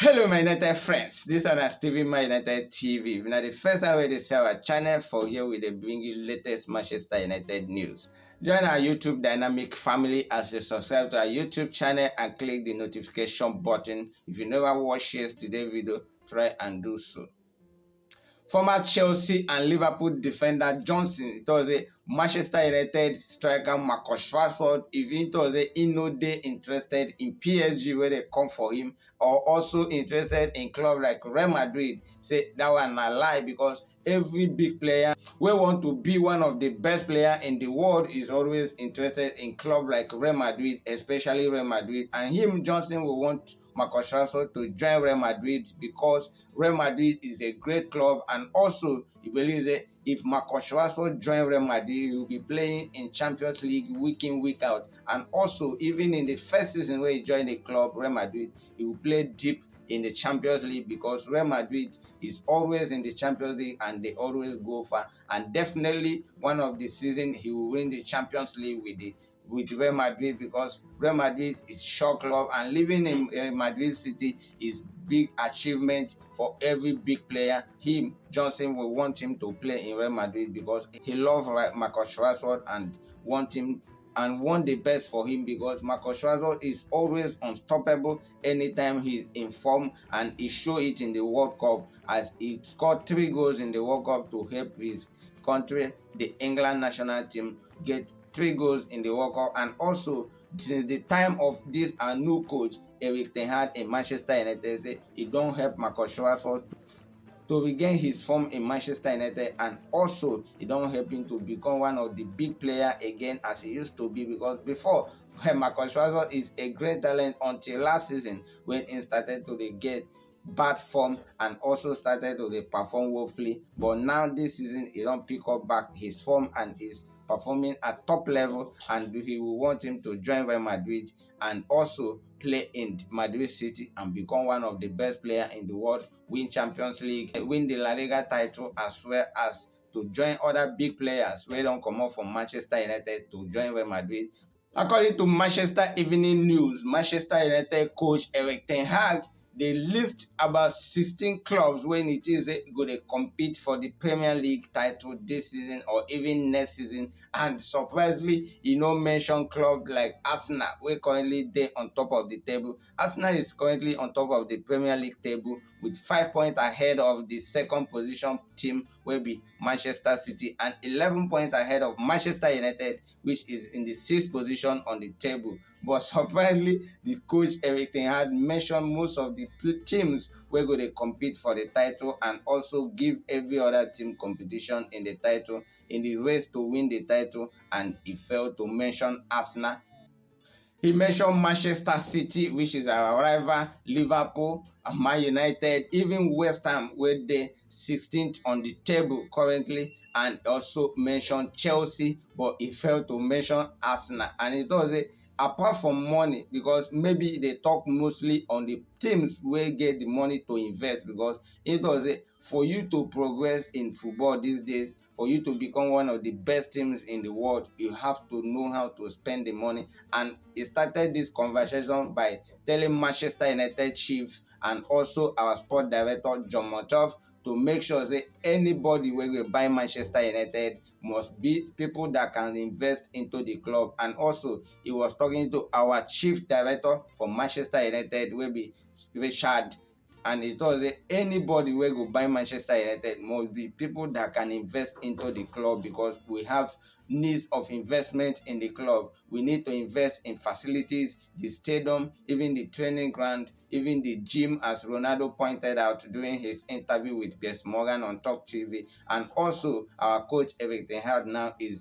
Hello, my United friends. This is Stevie, my United TV. Now, the first time we see our channel for here, we dey bring you latest Manchester United news. Join our YouTube dynamic family as you subscribe to our YouTube channel and click the notification button. If you never watched yesterday's video, try and do so. Former Chelsea and Liverpool defender Johnson told the Manchester United striker Marcus Rashford even told he no dey interested in PSG where they come for him, or also interested in club like Real Madrid. Say that one na lie, because every big player wey want to be one of the best player in the world is always interested in club like Real Madrid, especially Real Madrid. And him, Johnson, will want Marcus Rashford to join Real Madrid because Real Madrid is a great club, and also he believes that if Marcus Rashford join Real Madrid, he will be playing in Champions League week in, week out. And also, even in the first season where he joined the club, Real Madrid, he will play deep in the Champions League because Real Madrid is always in the Champions League and they always go far. And definitely one of the season he will win the Champions League with Real Madrid, because Real Madrid is shock club, and living in Madrid City is big achievement for every big player. Him, Johnson, will want him to play in Real Madrid because he loves Marcus Rashford and want the best for him, because Marcus Rashford is always unstoppable anytime he's in form, and he showed it in the World Cup as he scored 3 goals in the World Cup to help his country, the England national team, get 3 goals in the World Cup. And also, since the time of this our new coach Eric Ten Hag in Manchester United, say he don't help Marcus Rashford to regain his form in Manchester United, and also it don't help him to become one of the big player again as he used to be. Because before, Marcus Rashford is a great talent until last season when he started to get bad form and also started to perform woefully. But now this season he don't pick up back his form and is performing at top level, and he will want him to join Real Madrid and also play in Madrid City and become one of the best players in the world, win Champions League, win the La Liga title, as well as to join other big players wey don comot from Manchester United to join Real Madrid. According to Manchester Evening News, Manchester United coach Eric Ten Hag dey list about 16 clubs when it is go to compete for the Premier League title this season or even next season. And surprisingly, he no mention club like Arsenal, wey currently dey on top of the table. Arsenal is currently on top of the Premier League table with 5 points ahead of the second position team, wey be Manchester City, and 11 points ahead of Manchester United, which is in the 6th position on the table. But surprisingly, the coach Eric Ten Hag mentioned most of the teams wey go dey compete for the title, and also give every other team competition in the title, in the race to win the title, and he failed to mention Arsenal. He mentioned Manchester City, which is our rival, Liverpool, and Man United, even West Ham, where they 16th on the table currently, and also mentioned Chelsea, but he failed to mention Arsenal. And it does it apart from money, because maybe they talk mostly on the teams where get the money to invest, because it does it for you to progress in football these days, for you to become one of the best teams in the world, you have to know how to spend the money. And he started this conversation by telling Manchester United chief and also our sport director John Motov to make sure that anybody wey will buy Manchester United must be people that can invest into the club. And also he was talking to our chief director for Manchester United, wey be Richard, and he told say anybody wey go buy Manchester United must be people that can invest into the club, because we have needs of investment in the club. We need to invest in facilities, the stadium, even the training ground, even the gym, as Ronaldo pointed out during his interview with Piers Morgan on Talk TV. And also our coach Eric Ten Hag now is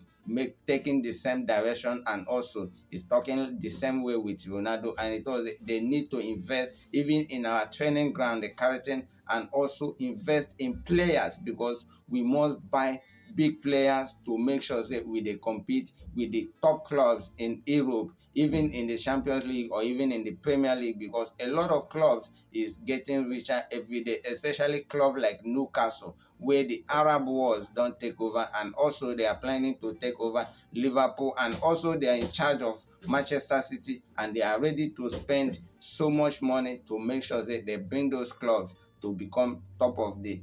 taking the same direction, and also is talking the same way with Ronaldo. And it was they need to invest even in our training ground, the Carrington, and also invest in players, because we must buy big players to make sure that we they compete with the top clubs in Europe, even in the Champions League or even in the Premier League, because a lot of clubs is getting richer every day, especially clubs like Newcastle, where the Arab wars don't take over, and also they are planning to take over Liverpool, and also they are in charge of Manchester City, and they are ready to spend so much money to make sure that they bring those clubs to become top of the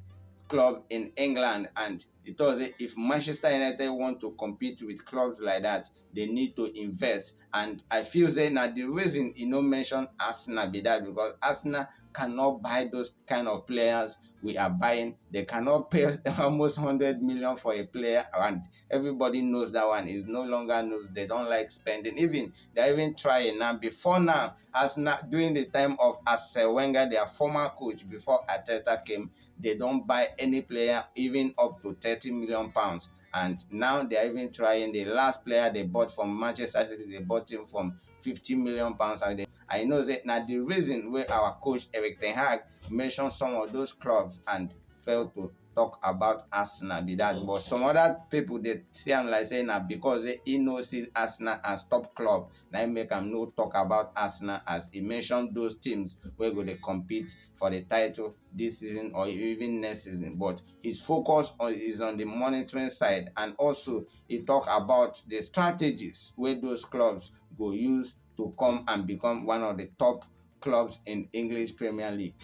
club in England. And it was if Manchester United want to compete with clubs like that, they need to invest. And I feel that now the reason mention Arsenal be that because Arsenal cannot buy those kind of players we are buying. They cannot pay almost 100 million for a player, and everybody knows that one is no longer knows. They don't like spending. Even they're even trying now. Before now, Arsenal during the time of Arsene Wenger, their former coach, before Arteta came, they don't buy any player even up to 30 million pounds. And now they are even trying. The last player they bought from Manchester City, they bought him from 50 million pounds. And I know that now the reason where our coach Eric Ten Hag mentioned some of those clubs and failed to talk about Arsenal be that. But some other people they see am like saying that because he knows see Arsenal as top club, now make him no talk about Arsenal as he mentioned those teams where go they compete for the title this season or even next season. But his focus is on the monitoring side, and also he talk about the strategies where those clubs go use to come and become one of the top clubs in English Premier League.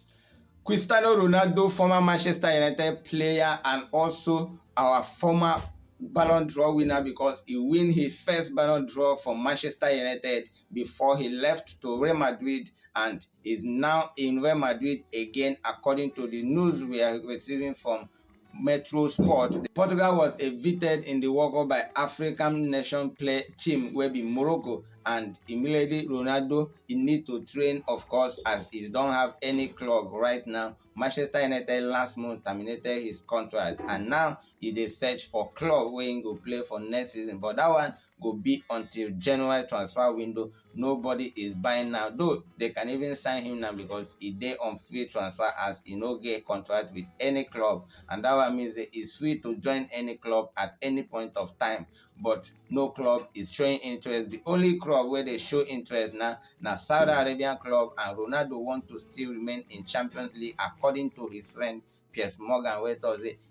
Cristiano Ronaldo, former Manchester United player and also our former Ballon d'Or winner, because he win his first Ballon d'Or for Manchester United before he left to Real Madrid, and is now in Real Madrid again according to the news we are receiving from Metro Sport. Portugal was evicted in the World Cup by African nation play team wey be Morocco, and immediately Ronaldo he need to train, of course, as he don't have any club right now. Manchester United last month terminated his contract, and now he dey search for club where he go play for next season, but that one go be until January transfer window. Nobody is buying now, though they can even sign him now because he dey on free transfer as he no get contract with any club, and that one means that he's free to join any club at any point of time. But no club is showing interest. The only club where they show interest now Saudi Arabian club, and Ronaldo want to still remain in Champions League according to his friend Piers Morgan, where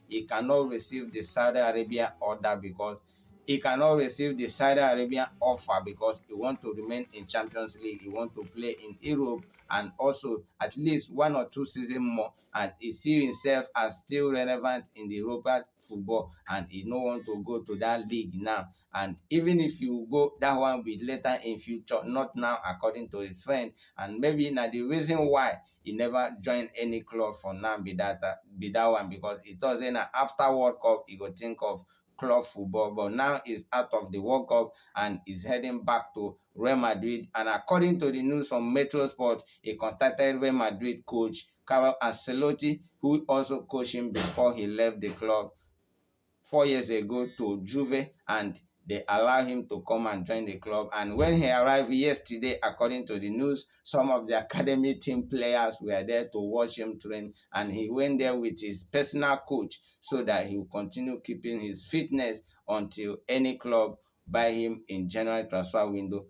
he cannot receive the Saudi Arabia order because he cannot receive the Saudi Arabian offer because he want to remain in Champions League. He want to play in Europe and also at least 1 or 2 seasons more, and he see himself as still relevant in the European football, and he no want to go to that league now. And even if you go, that one will be later in future, not now according to his friend. And maybe now the reason why he never joined any club for now be that one, because it doesn't after World Cup he go think of club football, but now he's out of the World Cup and is heading back to Real Madrid. And according to the news from Metro Sport, he contacted Real Madrid coach Carlo Ancelotti, who also coached him before he left the club 4 years ago to Juve, and they allow him to come and join the club. And when he arrived yesterday, according to the news, some of the academy team players were there to watch him train, and he went there with his personal coach so that he will continue keeping his fitness until any club buy him in January transfer window.